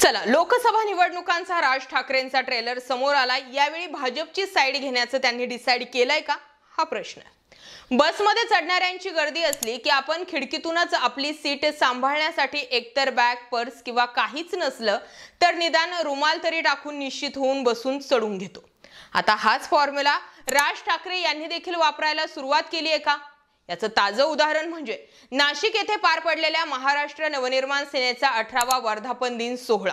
चला, लोकसभा निवडणुकांचा राज ठाकरेंचा ट्रेलर समोर आला। यावेळी भाजपची साईड घेण्याचं त्यांनी डिसाइड केलंय का, हा प्रश्न आहे। बसमध्ये चढणाऱ्यांची गर्दी असली की आपण खिडकीतूनच आपली सीट सांभाळण्यासाठी एकतर बॅग, पर्स किंवा काहीच नसलं तर निदान रुमाल तरी टाकून निश्चित होऊन बसून चढून घेतो। आता हाच फॉर्म्युला राज ठाकरे यांनी देखील वापरायला सुरुवात केली आहे का? याचं ताजं उदाहरण म्हणजे नाशिक येथे पार पडलेल्या महाराष्ट्र नवनिर्माण सेनेचा 18वा वर्धापन दिन सोहळा।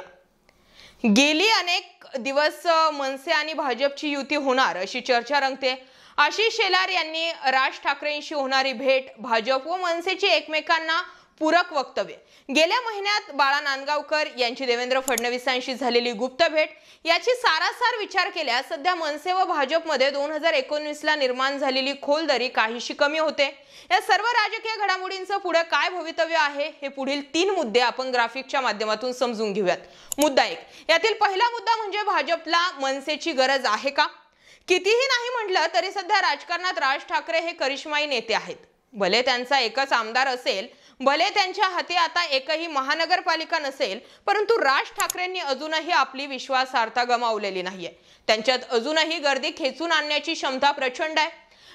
गेली अनेक दिवस मनसे आणि भाजपची युती होणार अशी चर्चा रंगते। आशिष शेलार यांनी राज ठाकरेंशी होणारी भेट, भाजप व मनसेची एकमेकांना पूरक वक्तव्य, गेल्या महिन्यात बाळा नांदगावकर यांची देवेंद्र फडणवीसांशी झालेली गुप्त भेट याची सारासार विचार केल्यास सध्या मनसे व भाजपमध्ये 2019 ला निर्माण झालेली खोलदरी काहीशी कमी होते। या सर्व राजकीय घडामोडींचं पुढे काय भवितव्य आहे हे पुढील 3 मुद्दे आपण ग्राफिकच्या माध्यमातून समजून घेऊयात। मुद्दा 1, यातील पहिला मुद्दा म्हणजे भाजपला मनसेची गरज आहे का? कितीही नाही म्हटलं तरी सध्या राजकारणात राज ठाकरे हे करिश्माई नेते आहेत। भले त्यांचा एकच आमदार असेल, भले त्यांच्या हाती आता एकही महानगरपालिका नसेल, परंतु राज ठाकरेंनी अजूनही आपली विश्वासार्हता गमावलेली नाहीये। त्यांच्यात अजूनही गर्दी खेचून आणण्याची क्षमता प्रचंड आहे।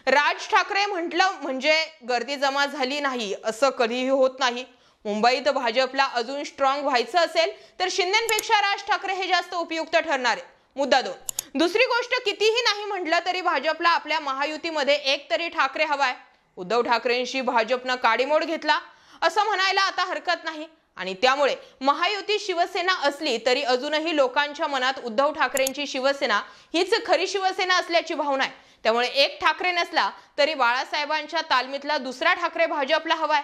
राज ठाकरे म्हटलं म्हणजे गर्दी जमा झाली नाही असं कधीही होत नाही। मुंबईत भाजपला अजून स्ट्रॉंग व्हायचं असेल तर शिंदेंपेक्षा राज ठाकरे हे जास्त उपयुक्त ठरणार आहे। मुद्दा 2, दुसरी गोष्ट, कितीही नाही म्हटलं तरी भाजपला आपल्या महायुतीमध्ये एक तरी ठाकरे हवाय। उद्धव ठाकरेंशी भाजपनं काडीमोड घेतला असं म्हणायला आता हरकत नाही आणि त्यामुळे महायुती शिवसेना असली तरी अजूनही लोकांच्या मनात उद्धव ठाकरेंची शिवसेना हीच खरी शिवसेना असल्याची भावना आहे। त्यामुळे एक ठाकरे नसला तरी बाळासाहेबांच्या तालमीतला दुसरा ठाकरे भाजपला हवाय।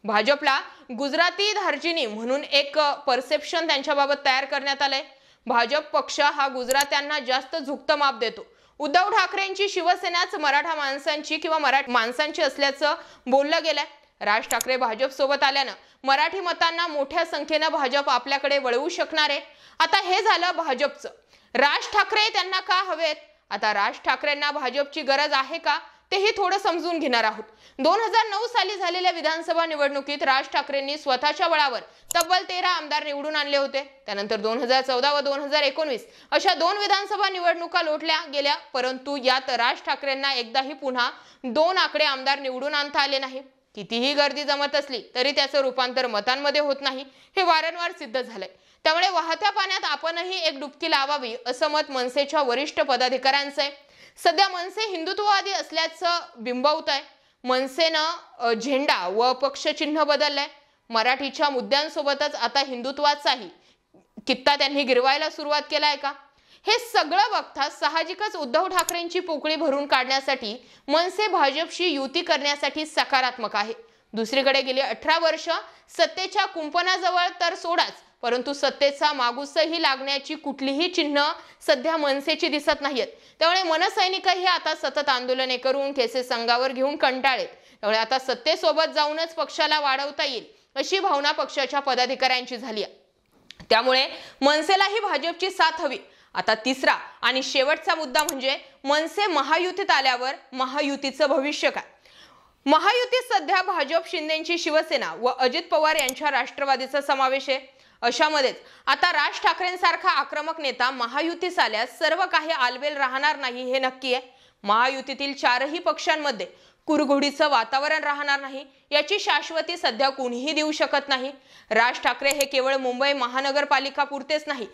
भाजपला गुजराती धार्जिनी म्हणून एक परसेप्शन त्यांच्याबाबत तयार करण्यात आलंय। भाजप पक्ष हा गुजरात्यांना जास्त झुकतं माप देतो। उद्धव ठाकरेंची शिवसेनाच मराठा माणसांची किंवा मराठी माणसांची असल्याचं बोललं गेलंय। राज ठाकरे भाजप सोबत आल्यानं मराठी मतांना मोठ्या संख्येनं भाजप आपल्याकडे वळवू शकणार आहे। आता हे झालं भाजपचं। राज ठाकरे त्यांना का हवेत? आता राज ठाकरेंना भाजपची गरज आहे का तेही थोडं समजून घेणार आहोत। 2009 साली झालेल्या विधानसभा निवडणुकीत राज ठाकरेंनी स्वतःच्या बळावर तब्बल 13 आमदार निवडून आणले होते। त्यानंतर 2014 व 2019 अशा 2 विधानसभा निवडणुका लोटल्या गेल्या, परंतु यात राज ठाकरेंना एकदाही पुन्हा 2 आकडे आमदार निवडून आणता आले नाही। कितीही गर्दी जमत असली तरी त्याचं रूपांतर मतांमध्ये होत नाही, हे वारंवार सिद्ध झालंय। त्यामुळे वाहत्या पाण्यात आपणही एक डुबकी लावावी असं मत मनसेच्या वरिष्ठ पदाधिकाऱ्यांचं आहे। सध्या मनसे हिंदुत्ववादी असल्याचं बिंबवत आहे। मनसेनं झेंडा व पक्षचिन्ह बदललंय। मराठीच्या मुद्द्यांसोबतच आता हिंदुत्वाचाही कित्ता त्यांनी गिरवायला सुरुवात केलाय का? हे सगळं बघता साहजिकच उद्धव ठाकरेंची पोकळी भरून काढण्यासाठी मनसे भाजपशी युती करण्यासाठी सकारात्मक आहे। दुसरीकडे गेली 18 वर्ष सत्तेच्या कुंपणाजवळ तर सोडाच, परंतु सत्तेचा मागूसही लागण्याची कुठलीही चिन्ह सध्या मनसेची दिसत नाहीत। त्यामुळे मनसैनिकही आता सतत आंदोलने करून केसेस अंगावर घेऊन कंटाळेत। त्यामुळे आता सत्तेसोबत जाऊनच पक्षाला वाढवता येईल अशी भावना पक्षाच्या पदाधिकाऱ्यांची झाली आहे। त्यामुळे मनसेलाही भाजपची साथ हवी। आता तिसरा आणि शेवटचा मुद्दा म्हणजे मनसे महायुतीत आल्यावर महायुतीचं भविष्य काय? महायुतीत सध्या भाजप, शिंदेची शिवसेना व अजित पवार यांच्या राष्ट्रवादीचा समावेश आहे। अशामध्येच आता राज ठाकरेंसारखा आक्रमक नेता महायुतीस आल्यास सर्व काही आलबेल राहणार नाही हे नक्की आहे। महायुतीतील 4ही पक्षांमध्ये कुरघोडीचं वातावरण राहणार नाही याची शाश्वती सध्या कोणीही देऊ शकत नाही। राज ठाकरे हे केवळ मुंबई महानगरपालिका पुरतेच नाही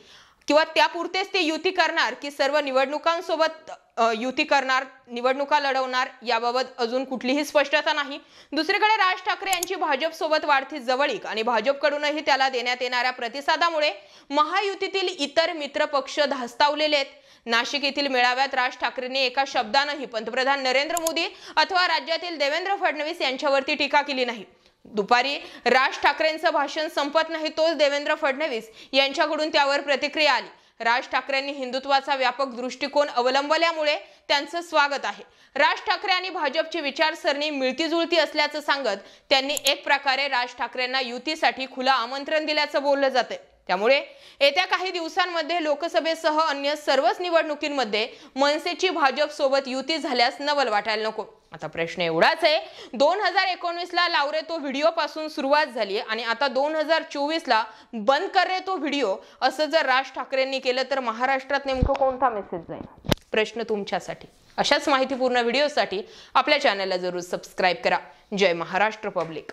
किंवा त्यापुरतेच ते युती करणार की सर्व निवडणुकांसोबत युती करणार, निवडणुका लढवणार याबाबत अजून कुठलीही स्पष्टता नाही। दुसरीकडे राज ठाकरे यांची भाजप सोबत वाढती जवळीक आणि भाजपकडूनही त्याला देण्यात येणाऱ्या प्रतिसादामुळे महायुतीतील इतर मित्र पक्ष धास्तावलेले आहेत। नाशिक येथील मेळाव्यात राज ठाकरेंनी एका शब्दानेही पंतप्रधान नरेंद्र मोदी अथवा राज्यातील देवेंद्र फडणवीस यांच्यावरती टीका केली नाही। दुपारी राज ठाकरेंचं भाषण संपत नाही तोच देवेंद्र फडणवीस यांच्याकडून त्यावर प्रतिक्रिया आली। राज ठाकरेंनी हिंदुत्वाचा व्यापक दृष्टिकोन अवलंबल्यामुळे त्यांचं स्वागत आहे। राज ठाकरे आणि भाजपची विचारसरणी मिळतीजुळती असल्याचं सांगत त्यांनी एक प्रकारे राज ठाकरेंना युतीसाठी खुलं आमंत्रण दिल्याचं बोललं जातंय। त्यामुळे येत्या काही दिवसांमध्ये लोकसभेसह अन्य सर्वच निवडणुकींमध्ये मनसेची भाजप सोबत युती झाल्यास नवल वाटायला नको। आता प्रश्न एवढाच आहे, 2019 ला लाव रे तो व्हिडिओ पासून सुरुवात झाली आणि आता 2024 ला बंद कर रे तो व्हिडिओ असं जर राज ठाकरेंनी केलं तर महाराष्ट्रात नेमकं कोणता मेसेज जाईल? प्रश्न तुमच्यासाठी. अशाच माहितीपूर्ण व्हिडिओसाठी आपल्या चॅनलला जरूर सबस्क्राईब करा. जय महाराष्ट्र पब्लिक.